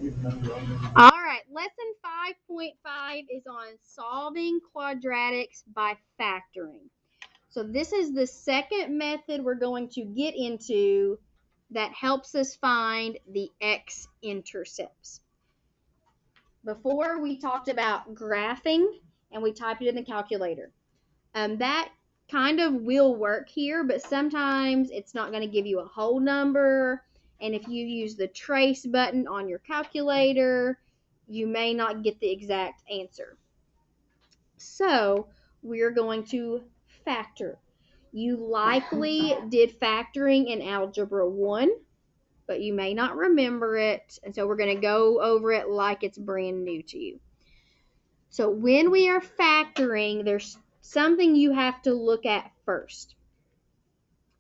All right, lesson 5.5 is on solving quadratics by factoring. So this is the second method we're going to get into that helps us find the x-intercepts. Before we talked about graphing and we typed it in the calculator. That kind of will work here, but sometimes it's not going to give you a whole number. And if you use the trace button on your calculator, you may not get the exact answer. So we're going to factor. You likely did factoring in Algebra 1, but you may not remember it. And so we're going to go over it like it's brand new to you. So when we are factoring, there's something you have to look at first.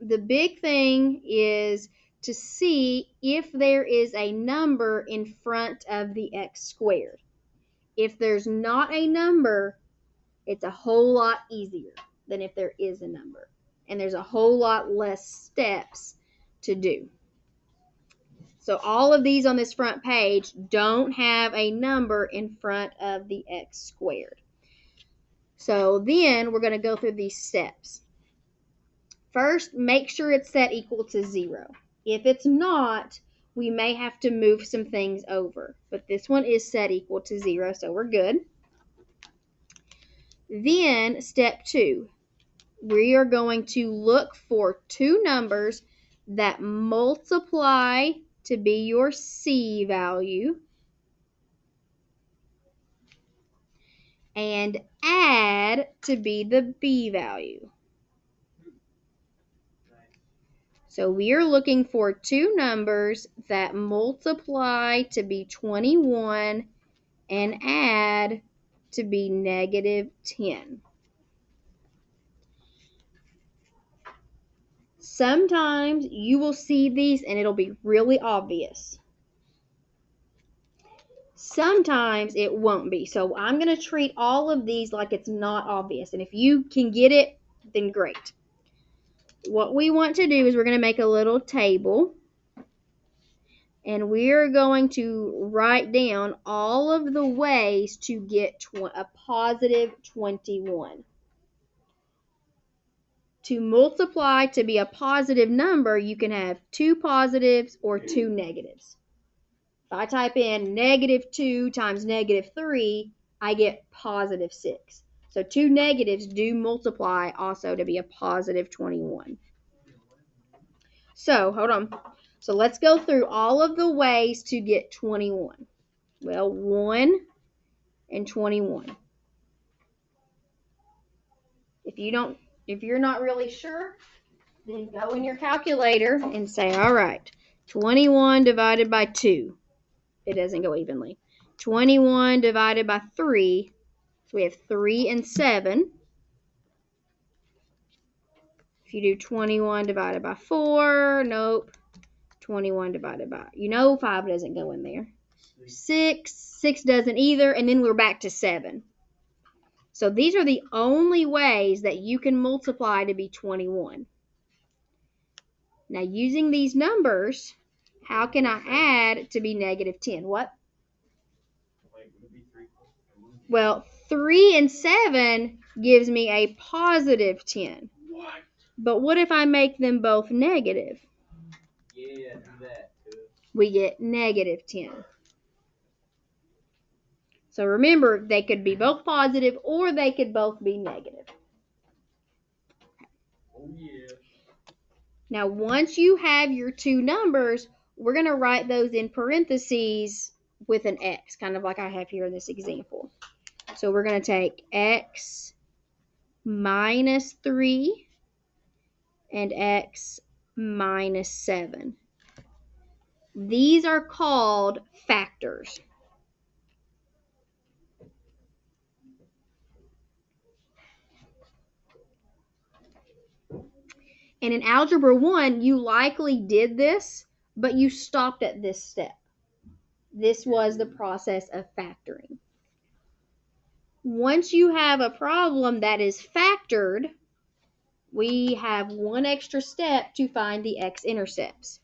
The big thing is to see if there is a number in front of the x squared. If there's not a number, it's a whole lot easier than if there is a number. And there's a whole lot less steps to do. So all of these on this front page don't have a number in front of the x squared. So then we're going to go through these steps. First, make sure it's set equal to 0. If it's not, we may have to move some things over. But this one is set equal to 0, so we're good. Then, step 2. We are going to look for two numbers that multiply to be your C value and add to be the B value. So we are looking for two numbers that multiply to be 21 and add to be -10. Sometimes you will see these and it'll be really obvious. Sometimes it won't be. So I'm going to treat all of these like it's not obvious. And if you can get it, then great. What we want to do is we're going to make a little table. And we're going to write down all of the ways to get a positive 21. To multiply to be a positive number, you can have two positives or two negatives. If I type in -2 times -3, I get positive 6. So two negatives do multiply also to be a positive 21. So, hold on. So let's go through all of the ways to get 21. Well, 1 and 21. If you're not really sure, then go in your calculator and say, all right, 21 divided by 2. It doesn't go evenly. 21 divided by 3. So we have 3 and 7. If you do 21 divided by 4, nope. 21 divided by, 5 doesn't go in there. 6 doesn't either, and then we're back to 7. So these are the only ways that you can multiply to be 21. Now, using these numbers, how can I add to be -10? What? Well, 3 and 7 gives me a positive 10. But what if I make them both negative? Yeah, do that too. We get -10. So remember, they could be both positive or they could both be negative. Oh, yeah. Now, once you have your two numbers, we're going to write those in parentheses with an x, kind of like I have here in this example. So we're going to take x minus 3 and x minus 7. These are called factors. And in Algebra 1, you likely did this, but you stopped at this step. This was the process of factoring. Once you have a problem that is factored, we have one extra step to find the x-intercepts.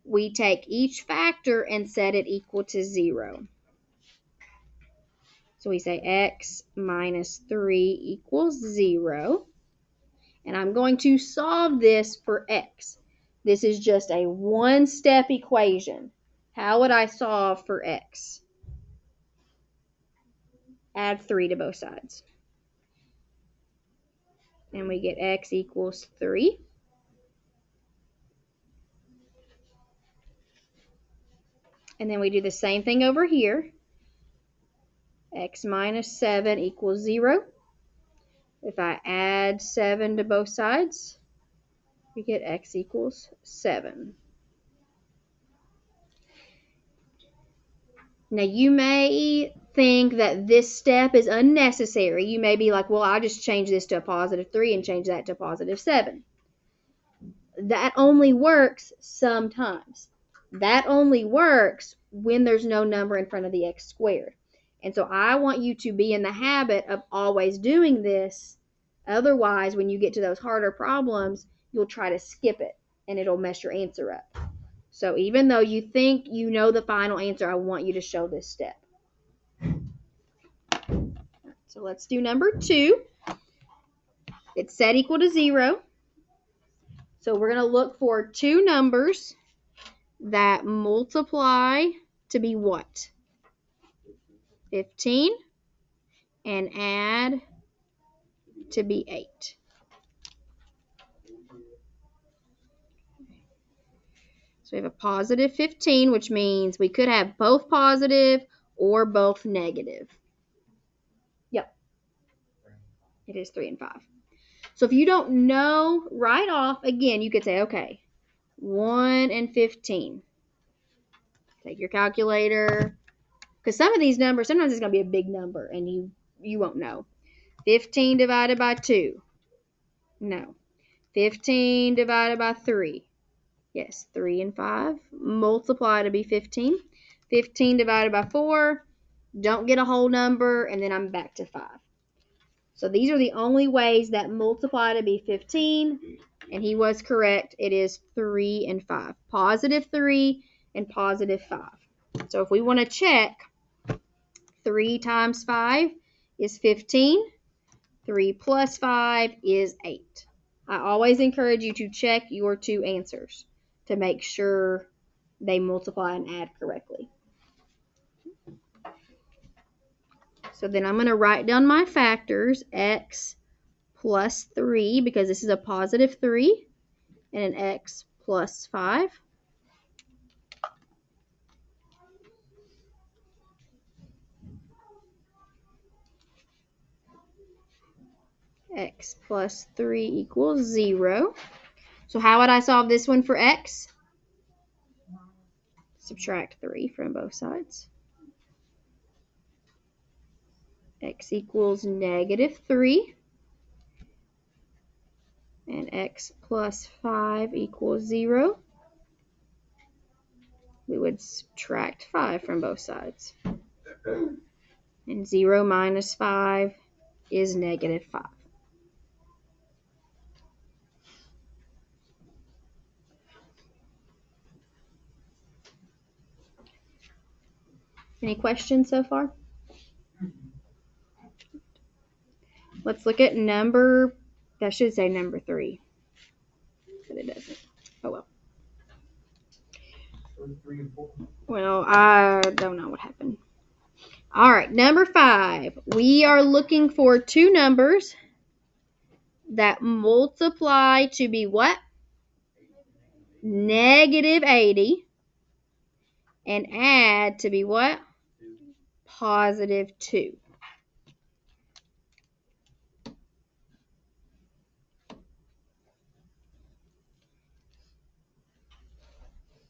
we take each factor and set it equal to 0. So we say x minus 3 equals 0. And I'm going to solve this for x. This is just a one-step equation. How would I solve for x? Add 3 to both sides. And we get x equals 3. And then we do the same thing over here. X minus 7 equals 0. If I add 7 to both sides, we get x equals 7. Now, you may think that this step is unnecessary. You may be like, well, I'll just change this to a positive 3 and change that to a positive 7. That only works sometimes. That only works when there's no number in front of the x squared. And so I want you to be in the habit of always doing this. Otherwise, when you get to those harder problems, you'll try to skip it and it'll mess your answer up. So even though you think you know the final answer, I want you to show this step. So let's do number 2. It's set equal to 0. So we're going to look for two numbers that multiply to be what? 15 and add to be 8. So we have a positive 15, which means we could have both positive or both negative. Yep. It is 3 and 5. So if you don't know right off, again, you could say, okay, 1 and 15. Take your calculator. Because some of these numbers, sometimes it's going to be a big number, and you won't know. 15 divided by 2. No. 15 divided by 3. Yes, 3 and 5. Multiply to be 15. 15 divided by 4. Don't get a whole number, and then I'm back to 5. So these are the only ways that multiply to be 15. And he was correct. It is 3 and 5. Positive 3 and positive 5. So if we want to check, 3 times 5 is 15. 3 plus 5 is 8. I always encourage you to check your two answers to make sure they multiply and add correctly. So then I'm going to write down my factors, x plus 3, because this is a positive 3, and an x plus 5. X plus 3 equals 0. So how would I solve this one for x? Subtract 3 from both sides. X equals negative 3. And x plus 5 equals 0. We would subtract 5 from both sides. And 0 minus 5 is negative 5. Any questions so far? Let's look at number, that should say number 3. But it doesn't. Oh well. Well, I don't know what happened. All right, number 5. We are looking for two numbers that multiply to be what? Negative 80. And add to be what? Positive 2.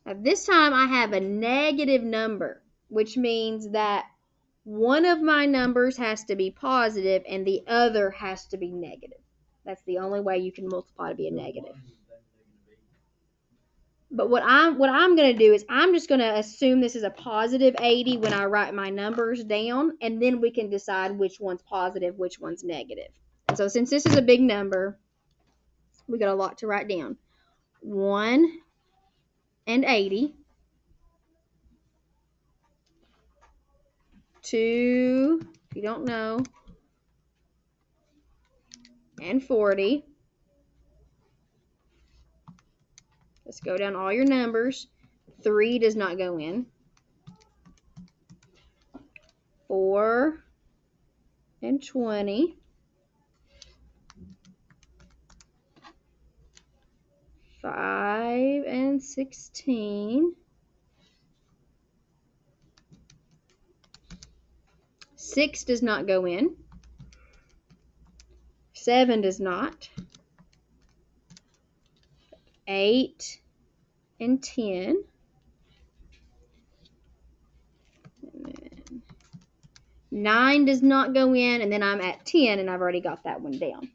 Now this time I have a negative number, which means that one of my numbers has to be positive and the other has to be negative. That's the only way you can multiply to be a negative. But what I'm going to do is I'm just going to assume this is a positive 80 when I write my numbers down, and then we can decide which one's positive, which one's negative. And so since this is a big number, we got a lot to write down. 1 and 80. 2, if you don't know, and 40. Let's go down all your numbers. 3 does not go in. 4 and 20. 5 and 16. 6 does not go in. 7 does not. 8 and 10. And then 9 does not go in, and then I'm at 10, and I've already got that one down.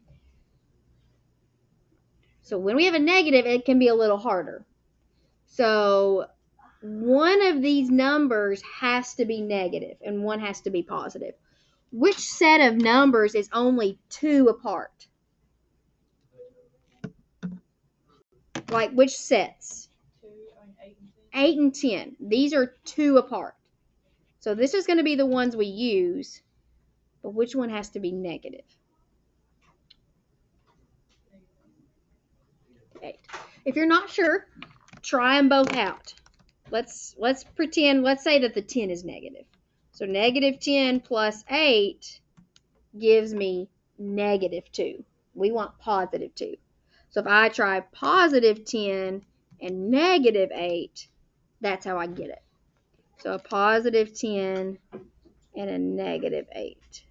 So when we have a negative, it can be a little harder. So one of these numbers has to be negative, and one has to be positive. Which set of numbers is only 2 apart? Like which sets? 8 and 10. These are 2 apart. So this is going to be the ones we use, but which one has to be negative? 8. If you're not sure, try them both out. Let's pretend, let's say that the 10 is negative. So negative 10 plus 8 gives me negative 2. We want positive 2. So if I try positive 10 and negative 8, that's how I get it. So a positive 10 and a negative 8.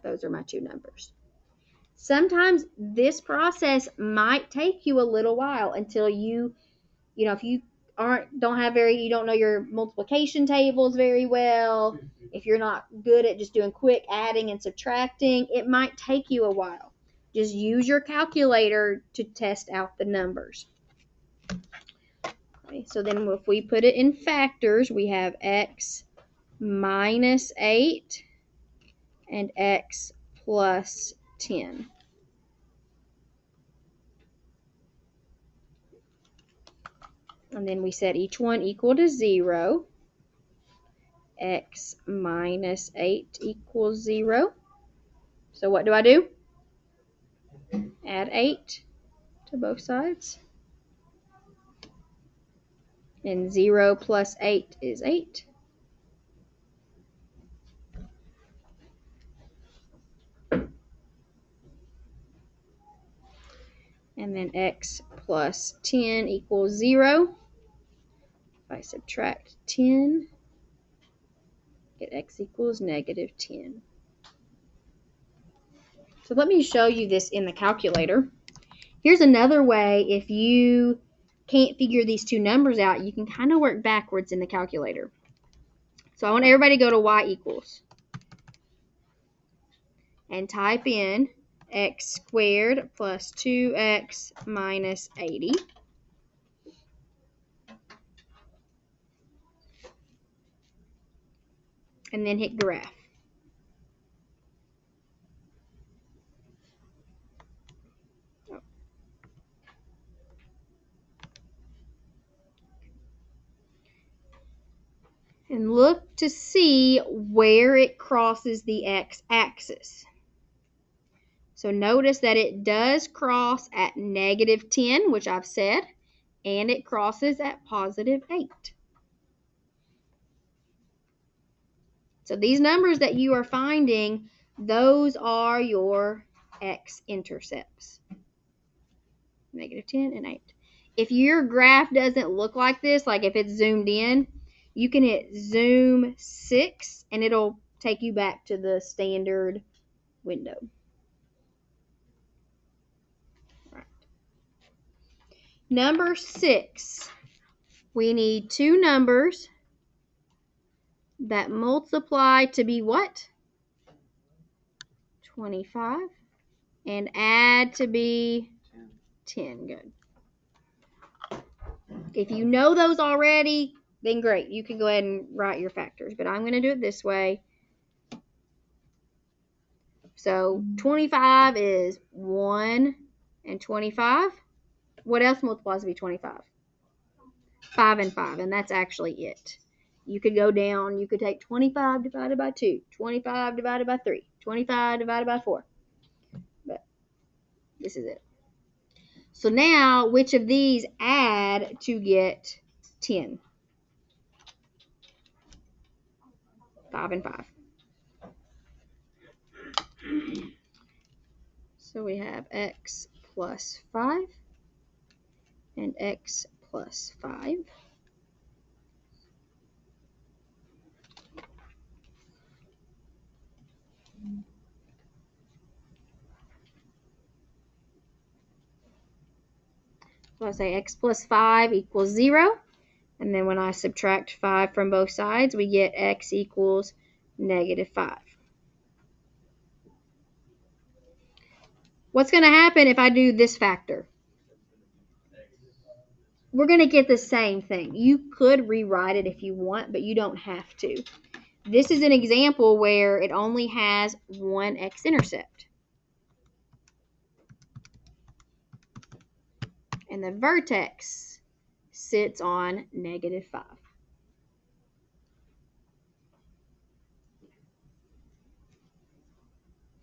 Those are my 2 numbers. Sometimes this process might take you a little while until you if you you don't know your multiplication tables very well, if you're not good at just doing quick adding and subtracting, it might take you a while. Just use your calculator to test out the numbers. Okay, so then if we put it in factors, we have x minus 8 and x plus 10. And then we set each one equal to 0. X minus 8 equals 0. So what do I do? Add 8 to both sides. And 0 plus 8 is 8. And then x plus 10 equals 0. If I subtract 10, get x equals negative 10. So let me show you this in the calculator. Here's another way, if you can't figure these 2 numbers out, you can kind of work backwards in the calculator. So I want everybody to go to y equals and type in x squared plus 2x minus 80. And then hit graph. And look to see where it crosses the x-axis. So notice that it does cross at negative 10, which I've said, and it crosses at positive 8. So these numbers that you are finding, those are your x-intercepts. Negative 10 and 8. If your graph doesn't look like this, like if it's zoomed in, you can hit zoom 6 and it'll take you back to the standard window. Right. Number 6. We need 2 numbers that multiply to be what? 25. And add to be 10. Good. If you know those already, then great. You can go ahead and write your factors. But I'm going to do it this way. So 25 is 1 and 25. What else multiplies to be 25? 5 and 5, and that's actually it. You could go down, you could take 25 divided by 2, 25 divided by 3, 25 divided by 4. But this is it. So now, which of these add to get 10? 5 and 5. So we have x plus 5 and x plus 5. So I say x plus 5 equals 0. And then when I subtract 5 from both sides, we get x equals negative 5. What's going to happen if I do this factor? We're going to get the same thing. You could rewrite it if you want, but you don't have to. This is an example where it only has one x-intercept. And the vertex sits on negative 5.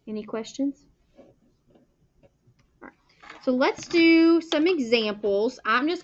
Any questions? All right. So let's do some examples. I'm just going